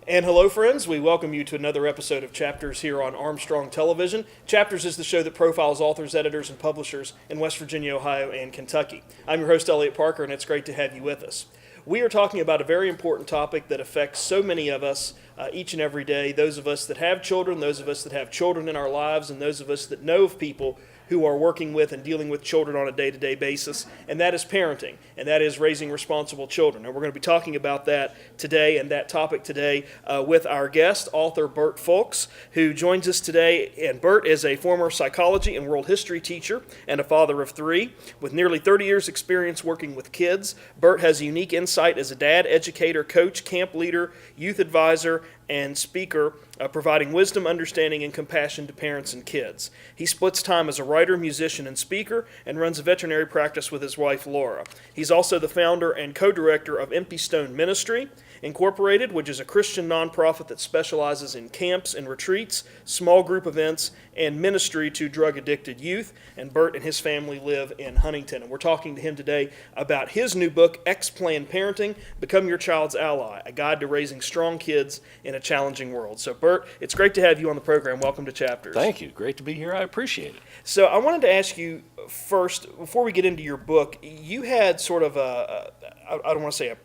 And hello, friends. We welcome you to another episode of Chapters here on Armstrong Television. Chapters is the show that profiles authors, editors, and publishers in West Virginia, Ohio, and Kentucky. I'm your host, Eliot Parker, and it's great to have you with us. We are talking about a very important topic that affects so many of us each and every day, those of us that have children, those of us that have children in our lives, and those of us that know of people who are working with and dealing with children on a day-to-day basis, and that is parenting, and that is raising responsible children. And we're going to be talking about that today and that topic today with our guest, author Bert Fulks, who joins us today. And Bert is a former psychology and world history teacher and a father of three. With nearly 30 years' experience working with kids, Bert has a unique insight as a dad, educator, coach, camp leader, youth advisor, and speaker, providing wisdom, understanding, and compassion to parents and kids. He splits time as a writer, musician, and speaker, and runs a veterinary practice with his wife, Laura. He's also the founder and co-director of Empty Stone Ministry, Incorporated, which is a Christian nonprofit that specializes in camps and retreats, small group events, and ministry to drug-addicted youth. And Bert and his family live in Huntington. And we're talking to him today about his new book, X-Plan Parenting, Become Your Child's Ally, a guide to raising strong kids in a challenging world. So Bert, it's great to have you on the program. Welcome to Chapters. Thank you. Great to be here. I appreciate it. So I wanted to ask you first, before we get into your book, you had sort of I don't want to say a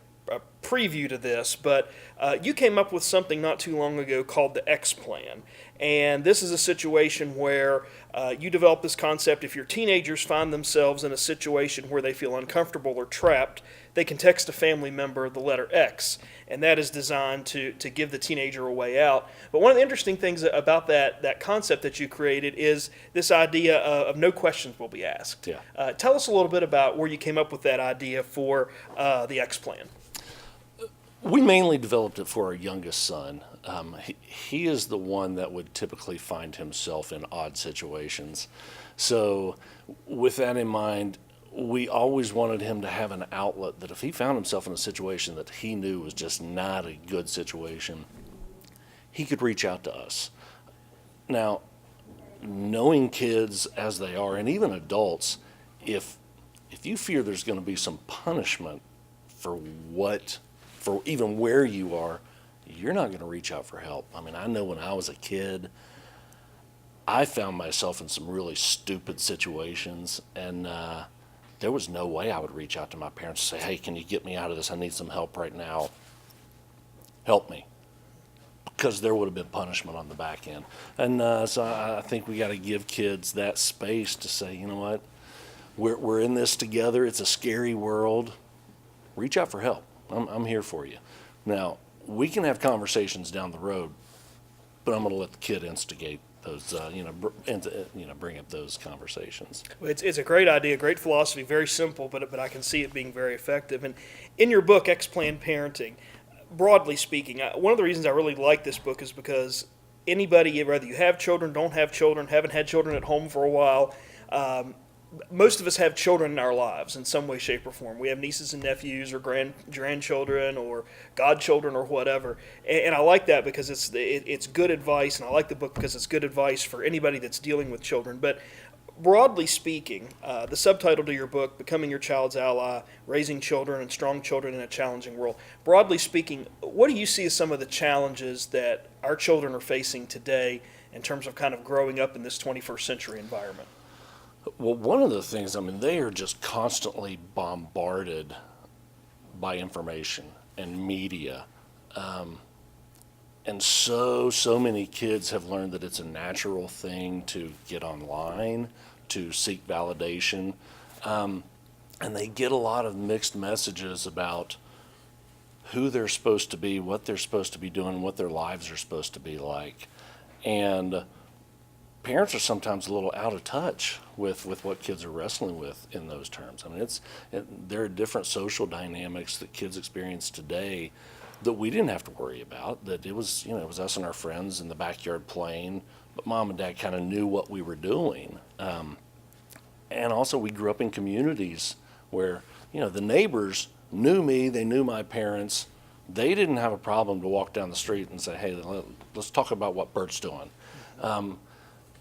preview to this, but you came up with something not too long ago called the X-Plan. And this is a situation where you develop this concept. If your teenagers find themselves in a situation where they feel uncomfortable or trapped, they can text a family member the letter X, and that is designed to give the teenager a way out. But one of the interesting things about that concept that you created is this idea of no questions will be asked. Yeah. Tell us a little bit about where you came up with that idea for the X-Plan. We mainly developed it for our youngest son. He is the one that would typically find himself in odd situations. So with that in mind, we always wanted him to have an outlet that if he found himself in a situation that he knew was just not a good situation, he could reach out to us. Now, knowing kids as they are, and even adults, if you fear there's going to be some punishment for even where you are, you're not going to reach out for help. I mean, I know when I was a kid, I found myself in some really stupid situations, and there was no way I would reach out to my parents and say, hey, can you get me out of this? I need some help right now. Help me. Because there would have been punishment on the back end. And so I think we got to give kids that space to say, you know what, we're in this together. It's a scary world. Reach out for help. I'm here for you. Now, we can have conversations down the road, but I'm going to let the kid instigate those, bring up those conversations. Well, it's a great idea, great philosophy, very simple, but I can see it being very effective. And in your book, X-Plan Parenting, broadly speaking, one of the reasons I really like this book is because anybody, whether you have children, don't have children, haven't had children at home for a while, most of us have children in our lives in some way, shape, or form. We have nieces and nephews or grandchildren or godchildren or whatever. And I like that because it's good advice, and I like the book because it's good advice for anybody that's dealing with children. But broadly speaking, the subtitle to your book, Becoming Your Child's Ally, Raising Children and Strong Children in a Challenging World. Broadly speaking, what do you see as some of the challenges that our children are facing today in terms of kind of growing up in this 21st century environment? Well, one of the things, they are just constantly bombarded by information and media. And so many kids have learned that it's a natural thing to get online, to seek validation. And they get a lot of mixed messages about who they're supposed to be, what they're supposed to be doing, what their lives are supposed to be like. And parents are sometimes a little out of touch with what kids are wrestling with in those terms. There are different social dynamics that kids experience today that we didn't have to worry about, that it was, it was us and our friends in the backyard playing, but mom and dad kind of knew what we were doing. And also we grew up in communities where, the neighbors knew me, they knew my parents. They didn't have a problem to walk down the street and say, hey, let's talk about what Bert's doing.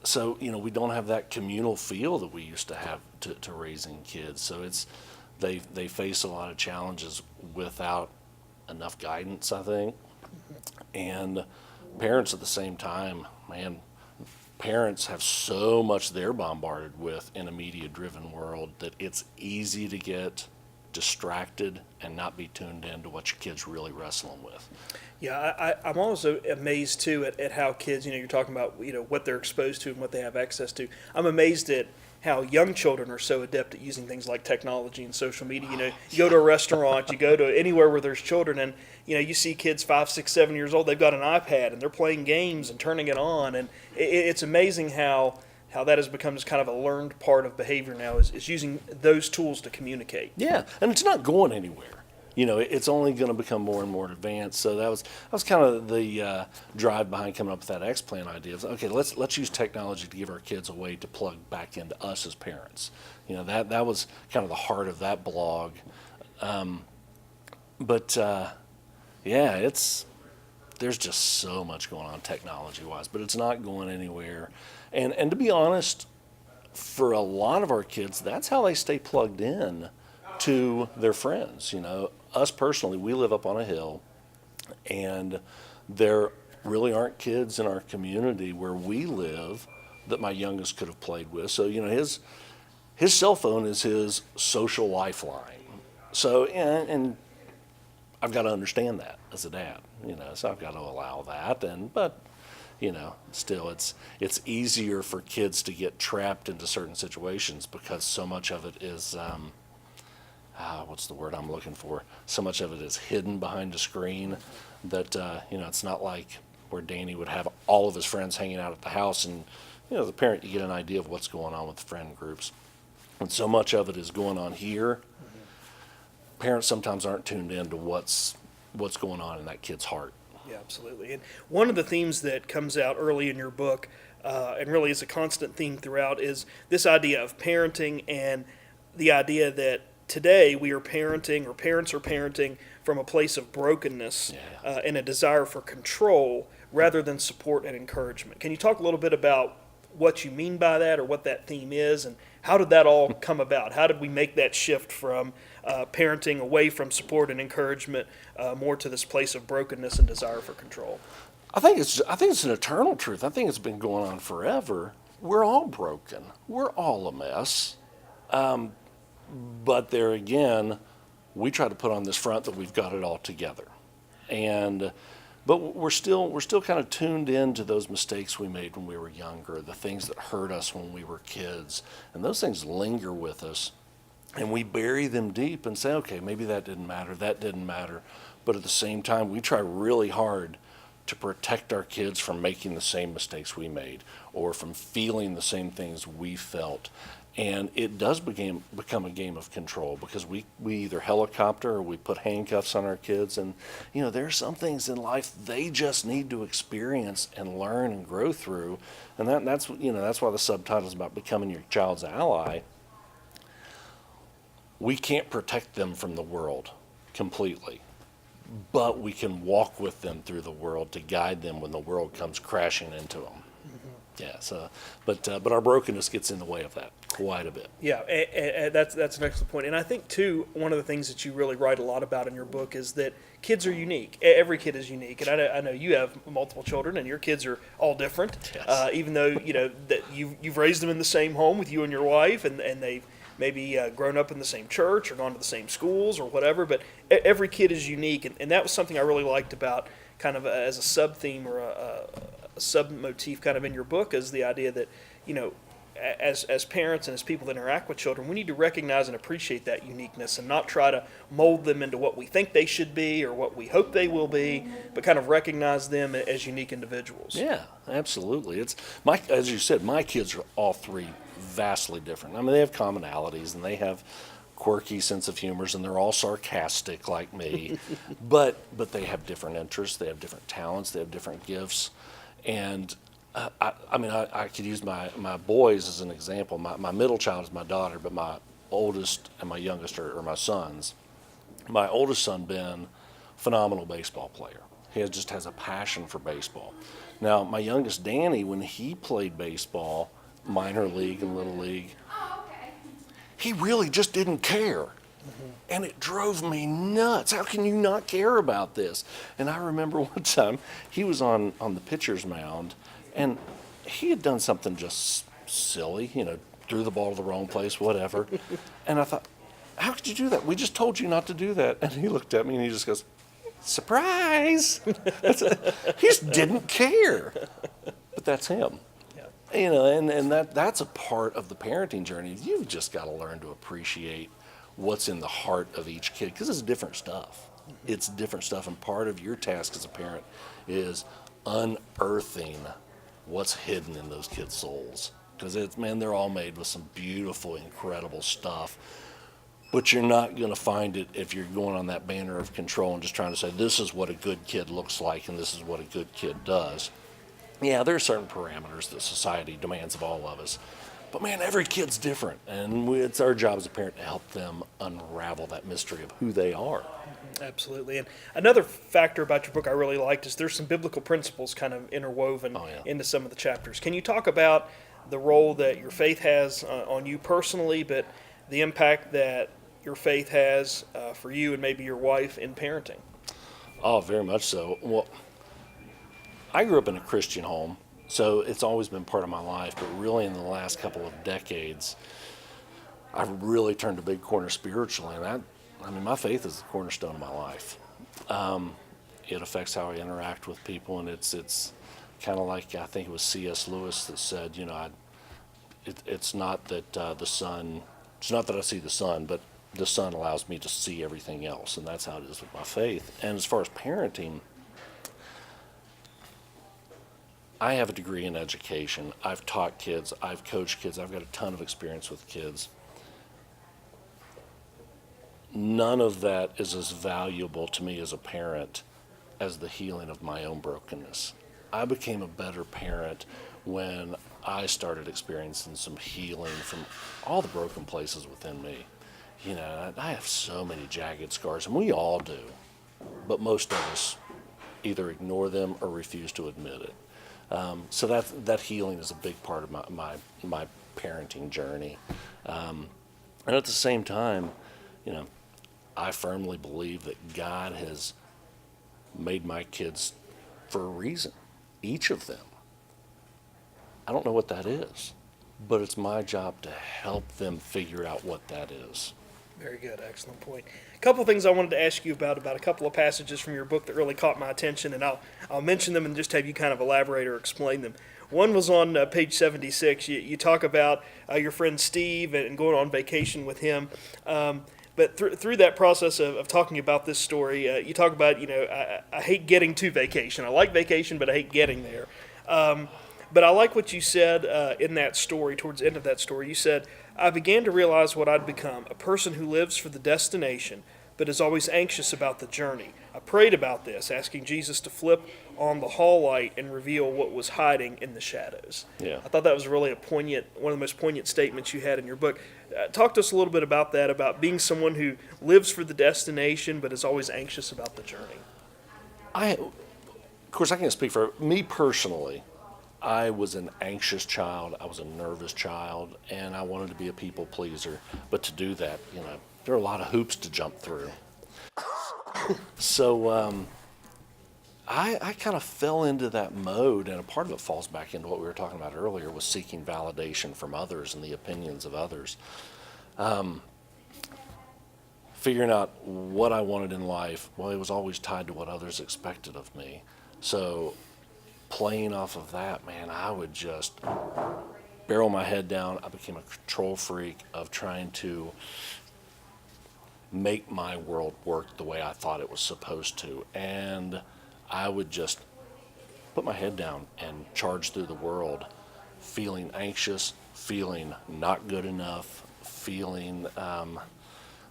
So, we don't have that communal feel that we used to have to raising kids. So they face a lot of challenges without enough guidance, I think. And parents at the same time, man, parents have so much they're bombarded with in a media-driven world that it's easy to get distracted and not be tuned in to what your kid's really wrestling with. Yeah, I'm also amazed too at how kids, you're talking about, what they're exposed to and what they have access to. I'm amazed at how young children are so adept at using things like technology and social media. You go to a restaurant, you go to anywhere where there's children, and you see kids 5, 6, 7 years old. They've got an iPad and they're playing games and turning it on, and it's amazing how that has become just kind of a learned part of behavior now, is using those tools to communicate. Yeah, and it's not going anywhere. It's only going to become more and more advanced. So that was kind of the drive behind coming up with that X-Plan idea. Okay, let's use technology to give our kids a way to plug back into us as parents. That was kind of the heart of that blog. There's just so much going on technology-wise, but it's not going anywhere. And to be honest, for a lot of our kids, that's how they stay plugged in to their friends. Us personally, we live up on a hill, and there really aren't kids in our community where we live that my youngest could have played with. So, his cell phone is his social lifeline. So, and I've got to understand that as a dad, so I've got to allow that. But still it's easier for kids to get trapped into certain situations because so much of it is, what's the word I'm looking for? So much of it is hidden behind a screen that, it's not like where Danny would have all of his friends hanging out at the house and, the parent, you get an idea of what's going on with the friend groups. And so much of it is going on here. Mm-hmm. Parents sometimes aren't tuned in to what's going on in that kid's heart. Yeah, absolutely. And one of the themes that comes out early in your book, and really is a constant theme throughout, is this idea of parenting and the idea that today we are parenting, or parents are parenting, from a place of brokenness and a desire for control rather than support and encouragement. Can you talk a little bit about what you mean by that, or what that theme is, and how did that all come about? How did we make that shift from parenting away from support and encouragement more to this place of brokenness and desire for control? I think it's an eternal truth. I think it's been going on forever. We're all broken. We're all a mess. But there again, we try to put on this front that we've got it all together, but we're still kind of tuned into those mistakes we made when we were younger, the things that hurt us when we were kids, and those things linger with us, and we bury them deep and say, okay, maybe that didn't matter, but at the same time, we try really hard to protect our kids from making the same mistakes we made, or from feeling the same things we felt. And it does become a game of control, because we either helicopter or we put handcuffs on our kids. And, there are some things in life they just need to experience and learn and grow through. And that's why the subtitle is about becoming your child's ally. We can't protect them from the world completely, but we can walk with them through the world to guide them when the world comes crashing into them. Yeah. So, but our brokenness gets in the way of that quite a bit. Yeah, and that's an excellent point. And I think too, one of the things that you really write a lot about in your book is that kids are unique. Every kid is unique, and I know you have multiple children, and your kids are all different. Yes. Even though that you've raised them in the same home with you and your wife, and they've maybe grown up in the same church or gone to the same schools or whatever. But every kid is unique, and that was something I really liked about, kind of as a sub theme or a sub motif kind of in your book, is the idea that as parents and as people that interact with children, we need to recognize and appreciate that uniqueness and not try to mold them into what we think they should be or what we hope they will be, but kind of recognize them as unique individuals. Yeah, absolutely. As you said, my kids are all three vastly different. I mean, they have commonalities and they have quirky sense of humors, and they're all sarcastic like me, but they have different interests, they have different talents, they have different gifts, and I could use my boys as an example. My middle child is my daughter, but my oldest and my youngest are my sons. My oldest son, Ben, phenomenal baseball player. He just has a passion for baseball. Now, my youngest, Danny, when he played baseball, minor league and little league, he really just didn't care. And it drove me nuts. How can you not care about this? And I remember one time he was on the pitcher's mound, and he had done something just silly, threw the ball to the wrong place, whatever. And I thought, how could you do that? We just told you not to do that. And he looked at me and he just goes, surprise. He just didn't care. But that's him. And that's a part of the parenting journey. You've just got to learn to appreciate what's in the heart of each kid, because it's different stuff. It's different stuff, and part of your task as a parent is unearthing what's hidden in those kids' souls, because they're all made with some beautiful, incredible stuff, but you're not going to find it if you're going on that banner of control and just trying to say, this is what a good kid looks like and this is what a good kid does. Yeah, there are certain parameters that society demands of all of us. But man, every kid's different, and it's our job as a parent to help them unravel that mystery of who they are. Absolutely. And another factor about your book I really liked is there's some biblical principles kind of interwoven into some of the chapters. Can you talk about the role that your faith has on you personally, but the impact that your faith has for you and maybe your wife in parenting? Oh, very much so. Well, I grew up in a Christian home, so it's always been part of my life, but really in the last couple of decades, I've really turned a big corner spiritually, and my faith is the cornerstone of my life. It affects how I interact with people, and it's kind of like, I think it was C.S. Lewis that said, it's not that it's not that I see the sun, but the sun allows me to see everything else, and that's how it is with my faith. And as far as parenting, I have a degree in education. I've taught kids. I've coached kids. I've got a ton of experience with kids. None of that is as valuable to me as a parent as the healing of my own brokenness. I became a better parent when I started experiencing some healing from all the broken places within me. I have so many jagged scars, and we all do, but most of us either ignore them or refuse to admit it. So that healing is a big part of my parenting journey. And at the same time, I firmly believe that God has made my kids for a reason, each of them. I don't know what that is, but it's my job to help them figure out what that is. Very good. Excellent point. A couple of things I wanted to ask you about a couple of passages from your book that really caught my attention, and I'll mention them and just have you kind of elaborate or explain them. One was on page 76. You talk about your friend Steve and going on vacation with him. But through that process of talking about this story, you talk about, I hate getting to vacation. I like vacation, but I hate getting there. But I like what you said in that story, towards the end of that story. You said, I began to realize what I'd become, a person who lives for the destination, but is always anxious about the journey. I prayed about this, asking Jesus to flip on the hall light and reveal what was hiding in the shadows. Yeah. I thought that was really one of the most poignant statements you had in your book. Talk to us a little bit about that, about being someone who lives for the destination, but is always anxious about the journey. Of course, I can't speak for me personally. I was an anxious child, I was a nervous child, and I wanted to be a people pleaser. But to do that, there are a lot of hoops to jump through. So I kind of fell into that mode, and a part of it falls back into what we were talking about earlier, was seeking validation from others and the opinions of others. Figuring out what I wanted in life, well, it was always tied to what others expected of me. So playing off of that, man, I would just barrel my head down. I became a control freak of trying to make my world work the way I thought it was supposed to. And I would just put my head down and charge through the world, feeling anxious, feeling not good enough, feeling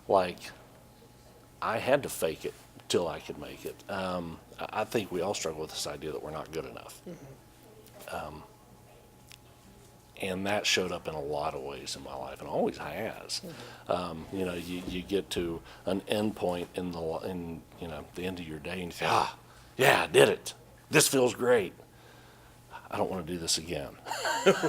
like I had to fake it till I could make it. I think we all struggle with this idea that we're not good enough. And that showed up in a lot of ways in my life, and always has. You know, you get to an end point in the end of your day, and you think, yeah, I did it. This feels great. I don't want to do this again.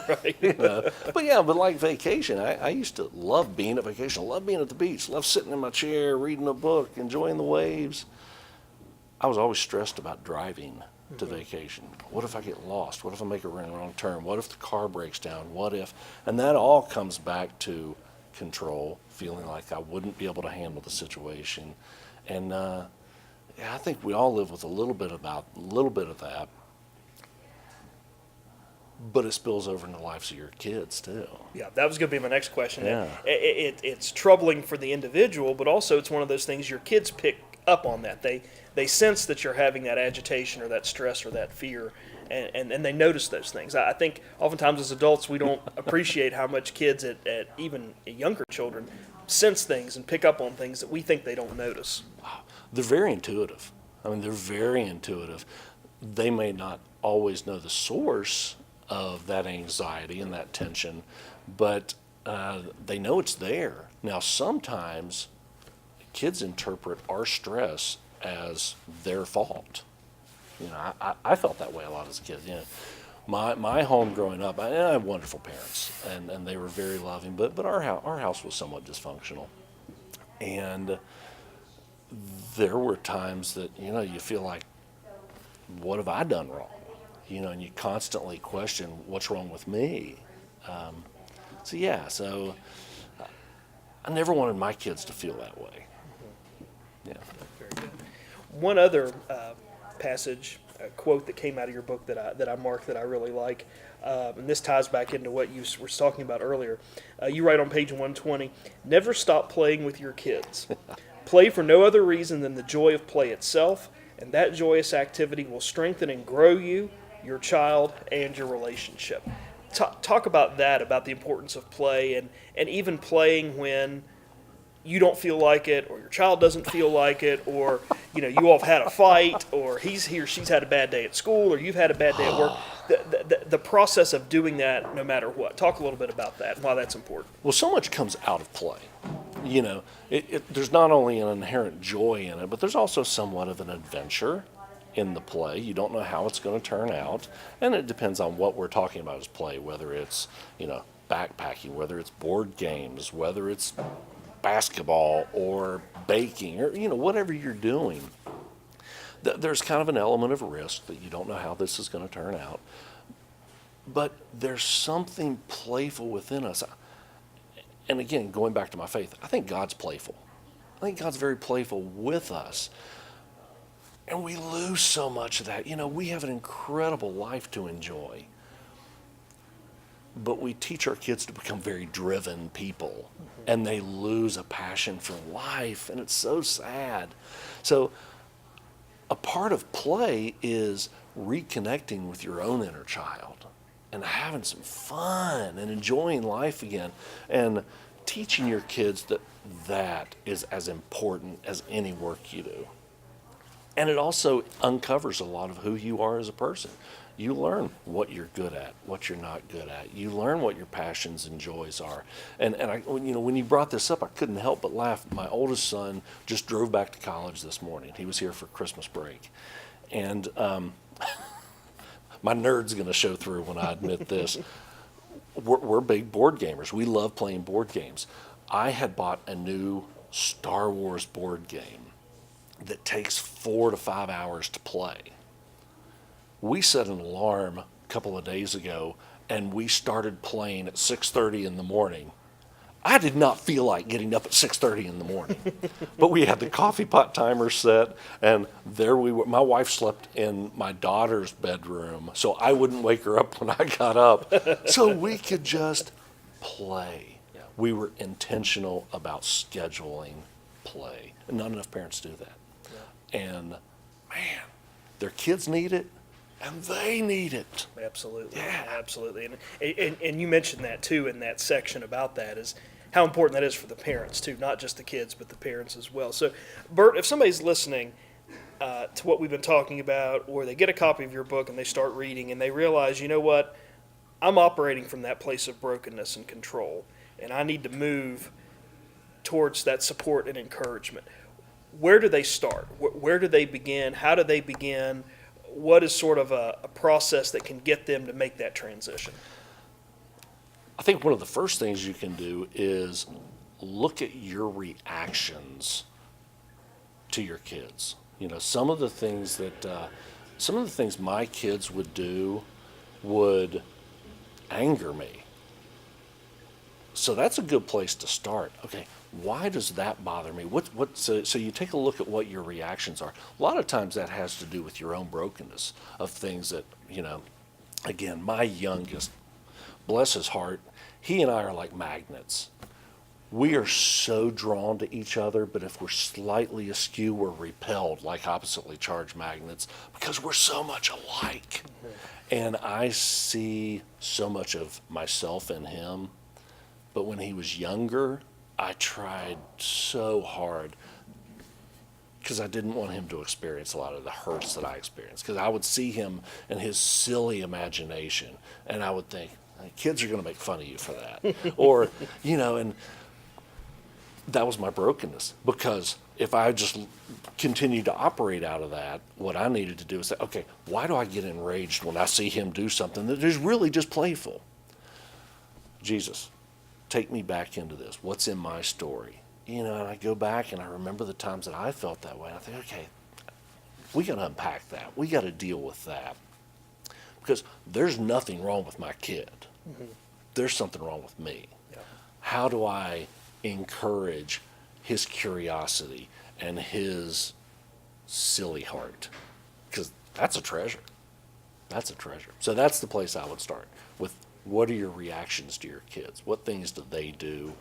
Right. But like vacation, I used to love being at vacation, love being at the beach, love sitting in my chair, reading a book, enjoying the waves. I was always stressed about driving to vacation. What if I get lost? What if I make a wrong turn? What if the car breaks down? What if? And that all comes back to control, feeling like I wouldn't be able to handle the situation. And I think we all live with a little bit of that. But it spills over into the lives of your kids too. Yeah, that was going to be my next question. Yeah. It's troubling for the individual, but also it's one of those things your kids pick up on that. They sense that you're having that agitation or that stress or that fear, and they notice those things. I think oftentimes as adults we don't appreciate how much kids at even younger children sense things and pick up on things that we think they don't notice. They're very intuitive. I mean, they're very intuitive. They may not always know the source of that anxiety and that tension, but they know it's there. Now, sometimes kids interpret our stress as their fault. You know, I felt that way a lot as a kid. You know, my home growing up, I had wonderful parents, and they were very loving, but our house was somewhat dysfunctional, and there were times that you feel like, what have I done wrong? And you constantly question what's wrong with me. So I never wanted my kids to feel that way. Yeah. Very good. One other passage, a quote that came out of your book that I marked that I really like, and this ties back into what you were talking about earlier. You write on page 120, "Never stop playing with your kids. Play for no other reason than the joy of play itself, and that joyous activity will strengthen and grow you, your child, and your relationship." Talk about that, about the importance of play, and even playing when you don't feel like it, or your child doesn't feel like it, or you all have had a fight, or he or she's had a bad day at school, or you've had a bad day at work. The process of doing that no matter what. Talk a little bit about that and why that's important. Well, so much comes out of play. There's not only an inherent joy in it, but there's also somewhat of an adventure in the play. You don't know how it's going to turn out, and it depends on what we're talking about as play, whether it's backpacking, whether it's board games, whether it's basketball or baking, or whatever you're doing. There's kind of an element of risk that you don't know how this is going to turn out, but there's something playful within us. And again, going back to my faith, I think God's playful. I think God's very playful with us. And we lose so much of that. We have an incredible life to enjoy. But we teach our kids to become very driven people. And they lose a passion for life. And it's so sad. So a part of play is reconnecting with your own inner child and having some fun and enjoying life again. And teaching your kids that is as important as any work you do. And it also uncovers a lot of who you are as a person. You learn what you're good at, what you're not good at. You learn what your passions and joys are. And when you brought this up, I couldn't help but laugh. My oldest son just drove back to college this morning. He was here for Christmas break. And my nerd's going to show through when I admit this. We're big board gamers. We love playing board games. I had bought a new Star Wars board game that takes 4 to 5 hours to play. We set an alarm a couple of days ago, and we started playing at 6:30 in the morning. I did not feel like getting up at 6:30 in the morning, but we had the coffee pot timer set, and there we were. My wife slept in my daughter's bedroom, so I wouldn't wake her up when I got up, so we could just play. Yeah. We were intentional about scheduling play, and not enough parents do that. And man, their kids need it, and they need it. Absolutely, yeah. Absolutely. And you mentioned that too in that section about that is how important that is for the parents too, not just the kids, but the parents as well. So, Bert, if somebody's listening to what we've been talking about, or they get a copy of your book and they start reading and they realize, you know what, I'm operating from that place of brokenness and control, and I need to move towards that support and encouragement. Where do they start? Where do they begin? How do they begin? What is sort of a process that can get them to make that transition? I think one of the first things you can do is look at your reactions to your kids. You know, some of the things my kids would do would anger me. So that's a good place to start. Okay, why does that bother me? So you take a look at what your reactions are. A lot of times that has to do with your own brokenness of things that, you know, again, my youngest, bless his heart, he and I are like magnets. We are so drawn to each other, but if we're slightly askew, we're repelled like oppositely charged magnets because we're so much alike. And I see so much of myself in him. But when he was younger, I tried so hard because I didn't want him to experience a lot of the hurts that I experienced. Because I would see him and his silly imagination, and I would think, kids are going to make fun of you for that. Or, you know, and that was my brokenness, because if I just continued to operate out of that, what I needed to do is say, okay, why do I get enraged when I see him do something that is really just playful? Jesus, take me back into this. What's in my story? You know, and I go back and I remember the times that I felt that way. And I think, okay, we got to unpack that. We got to deal with that. Because there's nothing wrong with my kid. Mm-hmm. There's something wrong with me. Yeah. How do I encourage his curiosity and his silly heart? Because that's a treasure. That's a treasure. So that's the place I would start with. What are your reactions to your kids? What things do they do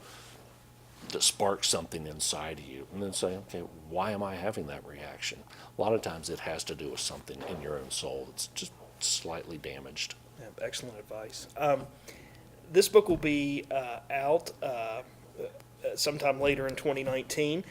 that spark something inside of you? And then say, okay, why am I having that reaction? A lot of times it has to do with something in your own soul that's just slightly damaged. Yeah, excellent advice. This book will be out sometime later in 2019.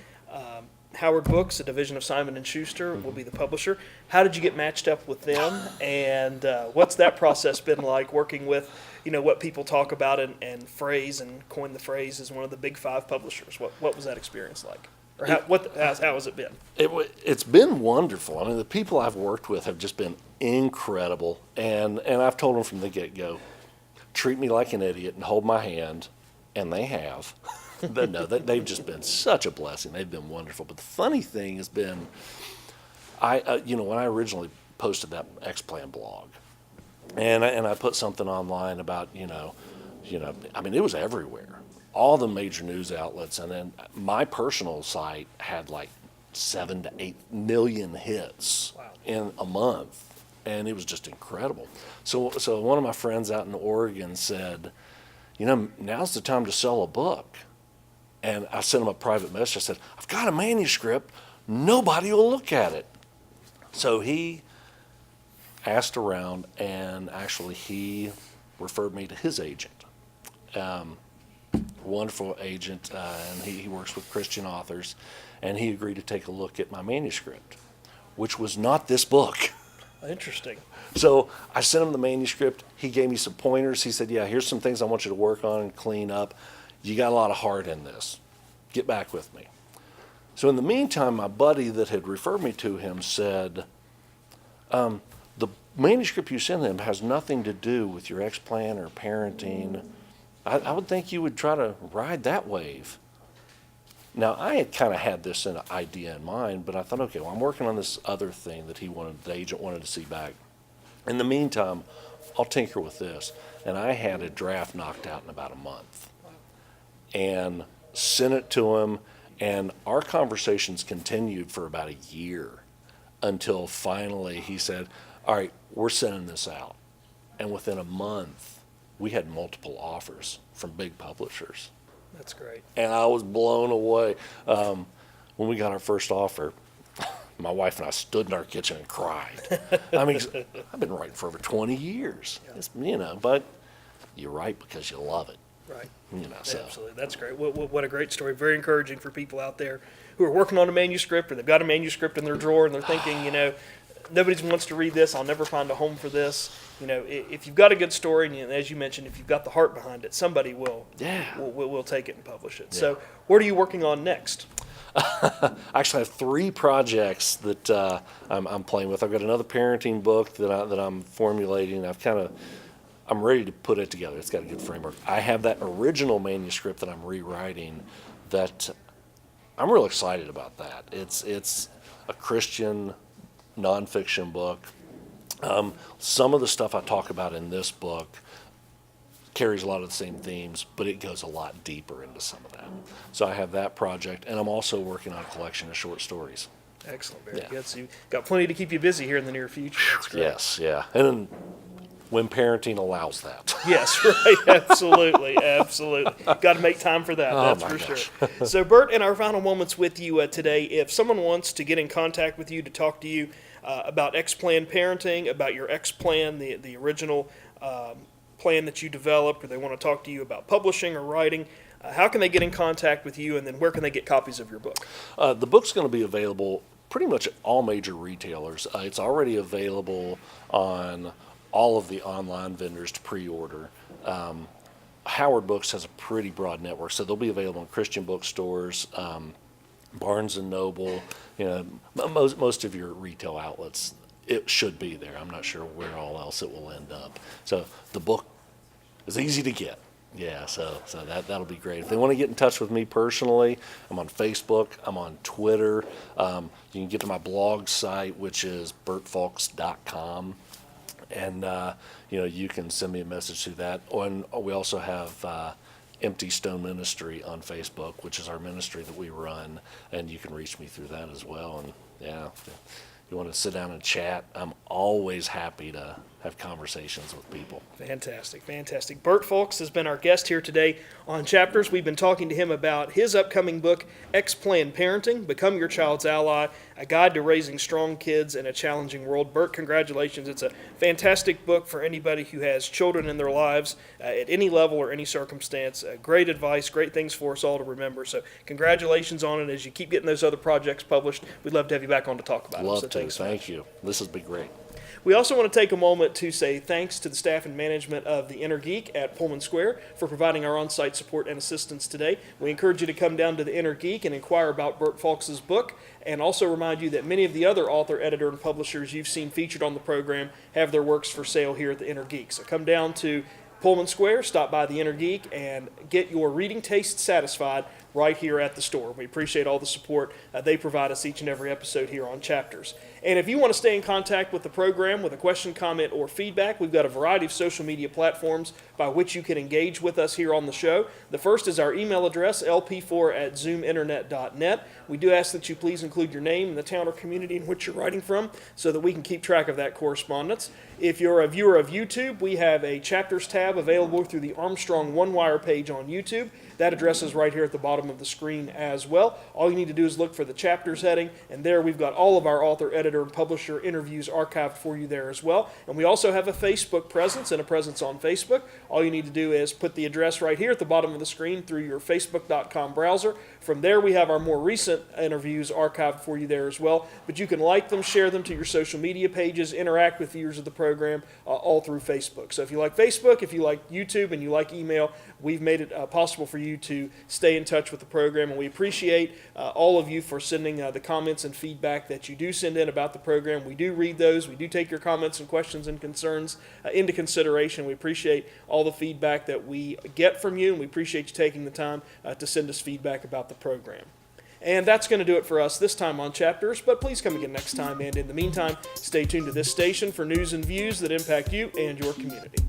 Howard Books, a division of Simon & Schuster, will be the publisher. How did you get matched up with them, and what's that process been like, working with, you know, what people talk about and phrase and coin the phrase as one of the big five publishers? What was that experience like? Or how has it been? It's been wonderful. I mean, the people I've worked with have just been incredible, and I've told them from the get-go, treat me like an idiot and hold my hand, and they have. But no, they've just been such a blessing. They've been wonderful. But the funny thing has been, when I originally posted that X-Plan blog, and I put something online about, I mean, it was everywhere. All the major news outlets, and then my personal site had like 7 to 8 million hits in a month, and it was just incredible. So one of my friends out in Oregon said, now's the time to sell a book. And I sent him a private message. I said, I've got a manuscript. Nobody will look at it. So he asked around, and actually he referred me to his agent. Wonderful agent, and he works with Christian authors. And he agreed to take a look at my manuscript, which was not this book. Interesting. So I sent him the manuscript. He gave me some pointers. He said, yeah, here's some things I want you to work on and clean up. You got a lot of heart in this. Get back with me. So in the meantime, my buddy that had referred me to him said, the manuscript you sent him has nothing to do with your X-Plan or parenting. I would think you would try to ride that wave. Now, I had kind of had this idea in mind, but I thought, okay, well, I'm working on this other thing that the agent wanted to see back. In the meantime, I'll tinker with this. And I had a draft knocked out in about a month. And sent it to him, and our conversations continued for about a year until finally he said, all right, we're sending this out. And within a month, we had multiple offers from big publishers. That's great. And I was blown away. When we got our first offer, my wife and I stood in our kitchen and cried. I mean, I've been writing for over 20 years, but you write because you love it. Right. So. Absolutely. That's great. What a great story. Very encouraging for people out there who are working on a manuscript, or they've got a manuscript in their drawer and they're thinking, nobody wants to read this. I'll never find a home for this. If you've got a good story, and as you mentioned, if you've got the heart behind it, somebody will take it and publish it. Yeah. So what are you working on next? I actually have 3 projects that I'm playing with. I've got another parenting book that I'm formulating. I'm ready to put it together. It's got a good framework. I have that original manuscript that I'm rewriting that I'm real excited about that. It's a Christian nonfiction book. Some of the stuff I talk about in this book carries a lot of the same themes, but it goes a lot deeper into some of that. So I have that project, and I'm also working on a collection of short stories. Excellent, very good. So you've got plenty to keep you busy here in the near future. That's great. Yes, yeah. And then when parenting allows that. Yes, right. Absolutely. Got to make time for that. That's for sure. So, Bert, in our final moments with you today, if someone wants to get in contact with you to talk to you about X-Plan Parenting, about your X-Plan, the original plan that you developed, or they want to talk to you about publishing or writing, how can they get in contact with you, and then where can they get copies of your book? The book's going to be available pretty much at all major retailers. It's already available on all of the online vendors to pre-order. Howard Books has a pretty broad network, so they'll be available in Christian bookstores, Barnes and Noble, most of your retail outlets. It should be there. I'm not sure where all else it will end up. So the book is easy to get. Yeah, so that'll be great. If they want to get in touch with me personally, I'm on Facebook, I'm on Twitter. You can get to my blog site, which is bertfulks.com. And, you can send me a message through that. And we also have Empty Stone Ministry on Facebook, which is our ministry that we run. And you can reach me through that as well. And, if you want to sit down and chat, I'm always happy to have conversations with people. Fantastic. Bert Fulks has been our guest here today on Chapters. We've been talking to him about his upcoming book, X-Plan Parenting, Become Your Child's Ally, A Guide to Raising Strong Kids in a Challenging World. Bert, congratulations. It's a fantastic book for anybody who has children in their lives at any level or any circumstance. Great advice, great things for us all to remember. So congratulations on it. As you keep getting those other projects published, we'd love to have you back on to talk about Love it. to. Thank you. This has been great. We also want to take a moment to say thanks to the staff and management of the Inner Geek at Pullman Square for providing our on-site support and assistance today. We encourage you to come down to the Inner Geek and inquire about Bert Fulks' book, and also remind you that many of the other author, editor, and publishers you've seen featured on the program have their works for sale here at the Inner Geek. So come down to Pullman Square, stop by the Inner Geek, and get your reading taste satisfied right here at the store. We appreciate all the support they provide us each and every episode here on Chapters. And if you want to stay in contact with the program with a question, comment, or feedback, we've got a variety of social media platforms by which you can engage with us here on the show. The first is our email address, lp4@zoominternet.net. We do ask that you please include your name and the town or community in which you're writing from so that we can keep track of that correspondence. If you're a viewer of YouTube, we have a Chapters tab available through the Armstrong One Wire page on YouTube. That address is right here at the bottom of the screen as well. All you need to do is look for the Chapters heading, and there we've got all of our author, editor, and publisher interviews archived for you there as well. And we also have a Facebook presence and a presence on Facebook. All you need to do is put the address right here at the bottom of the screen through your facebook.com browser. From there, we have our more recent interviews archived for you there as well. But you can like them, share them to your social media pages, interact with viewers of the program all through Facebook. So if you like Facebook, if you like YouTube, and you like email, we've made it possible for you to stay in touch with the program. And we appreciate all of you for sending the comments and feedback that you do send in about the program. We do read those. We do take your comments and questions and concerns into consideration. We appreciate all the feedback that we get from you, and we appreciate you taking the time to send us feedback about the program. And that's going to do it for us this time on Chapters, but please come again next time. And in the meantime, stay tuned to this station for news and views that impact you and your community.